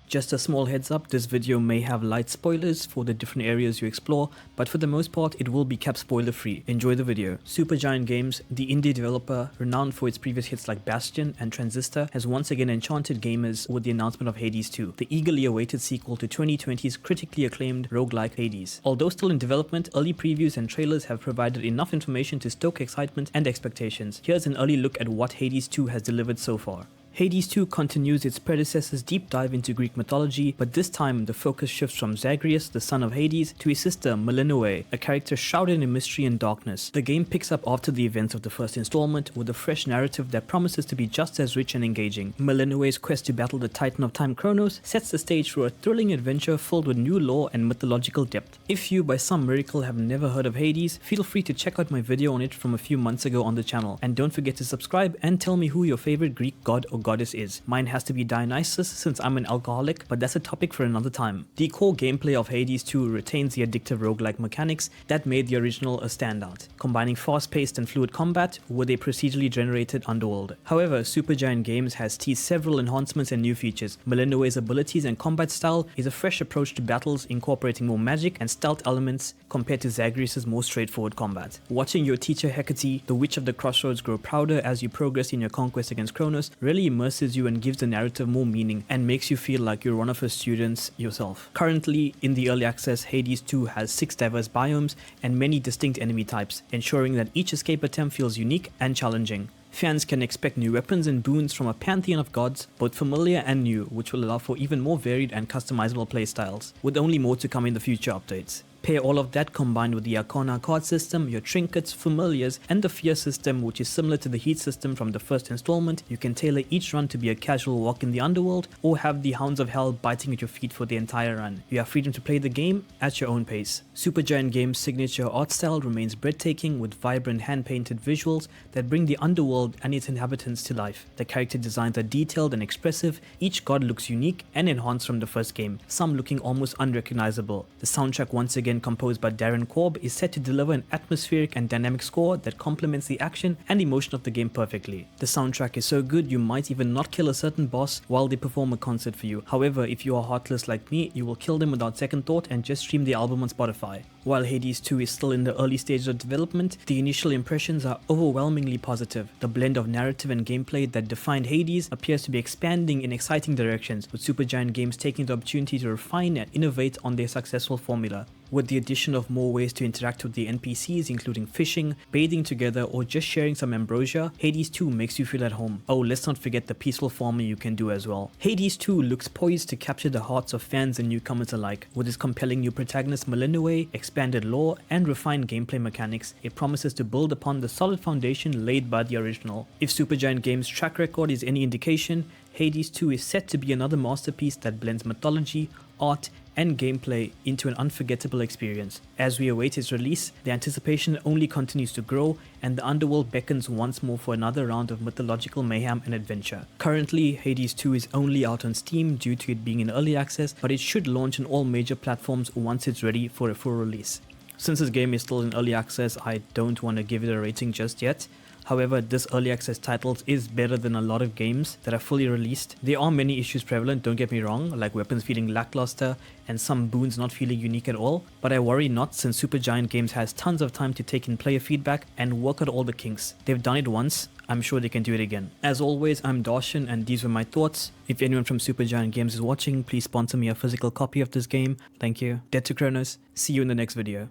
Just a small heads up, this video may have light spoilers for the different areas you explore, but for the most part it will be kept spoiler free. Enjoy the video. Supergiant Games, the indie developer renowned for its previous hits like Bastion and Transistor, has once again enchanted gamers with the announcement of Hades 2, the eagerly awaited sequel to 2020's critically acclaimed roguelike Hades. Although still in development, early previews and trailers have provided enough information to stoke excitement and expectations. Here's an early look at what Hades 2 has delivered so far. Hades 2 continues its predecessor's deep dive into Greek mythology, but this time the focus shifts from Zagreus, the son of Hades, to his sister Melinoe, a character shrouded in mystery and darkness. The game picks up after the events of the first installment with a fresh narrative that promises to be just as rich and engaging. Melinoe's quest to battle the Titan of Time Kronos sets the stage for a thrilling adventure filled with new lore and mythological depth. If you by some miracle have never heard of Hades, feel free to check out my video on it from a few months ago on the channel, and don't forget to subscribe and tell me who your favorite Greek god or goddess is. Mine has to be Dionysus since I'm an alcoholic, but that's a topic for another time. The core gameplay of Hades 2 retains the addictive roguelike mechanics that made the original a standout, combining fast-paced and fluid combat with a procedurally generated underworld. However, Supergiant Games has teased several enhancements and new features. Melinoe's abilities and combat style is a fresh approach to battles, incorporating more magic and stealth elements compared to Zagreus' more straightforward combat. Watching your teacher Hecate, the Witch of the Crossroads, grow prouder as you progress in your conquest against Kronos really immerses you and gives the narrative more meaning and makes you feel like you're one of her students yourself. Currently, in the early access, Hades 2 has 6 diverse biomes and many distinct enemy types, ensuring that each escape attempt feels unique and challenging. Fans can expect new weapons and boons from a pantheon of gods, both familiar and new, which will allow for even more varied and customizable playstyles, with only more to come in the future updates. Pair all of that combined with the Arcana card system, your trinkets, familiars, and the fear system, which is similar to the heat system from the first installment. You can tailor each run to be a casual walk in the underworld, or have the hounds of hell biting at your feet for the entire run. You have freedom to play the game at your own pace. Supergiant Games' signature art style remains breathtaking, with vibrant hand-painted visuals that bring the underworld and its inhabitants to life. The character designs are detailed and expressive, each god looks unique and enhanced from the first game, some looking almost unrecognizable. The soundtrack, once again composed by Darren Korb, is set to deliver an atmospheric and dynamic score that complements the action and emotion of the game perfectly. The soundtrack is so good you might even not kill a certain boss while they perform a concert for you. However, if you are heartless like me, you will kill them without second thought and just stream the album on Spotify. While Hades 2 is still in the early stages of development, the initial impressions are overwhelmingly positive. The blend of narrative and gameplay that defined Hades appears to be expanding in exciting directions, with Supergiant Games taking the opportunity to refine and innovate on their successful formula. With the addition of more ways to interact with the NPCs, including fishing, bathing together, or just sharing some ambrosia, Hades 2 makes you feel at home. Oh, let's not forget the peaceful farming you can do as well. Hades 2 looks poised to capture the hearts of fans and newcomers alike. With its compelling new protagonist Melinoe, expanded lore, and refined gameplay mechanics, it promises to build upon the solid foundation laid by the original. If Supergiant Games' track record is any indication, Hades 2 is set to be another masterpiece that blends mythology, art, and gameplay into an unforgettable experience. As we await its release, the anticipation only continues to grow, and the underworld beckons once more for another round of mythological mayhem and adventure. Currently, Hades 2 is only out on Steam due to it being in early access, but it should launch on all major platforms once it's ready for a full release. Since this game is still in early access, I don't want to give it a rating just yet. However, this early access title is better than a lot of games that are fully released. There are many issues prevalent, don't get me wrong, like weapons feeling lackluster and some boons not feeling unique at all, but I worry not, since Supergiant Games has tons of time to take in player feedback and work out all the kinks. They've done it once, I'm sure they can do it again. As always, I'm Darshin and these were my thoughts. If anyone from Supergiant Games is watching, please sponsor me a physical copy of this game. Thank you. Dead to Kronos. See you in the next video.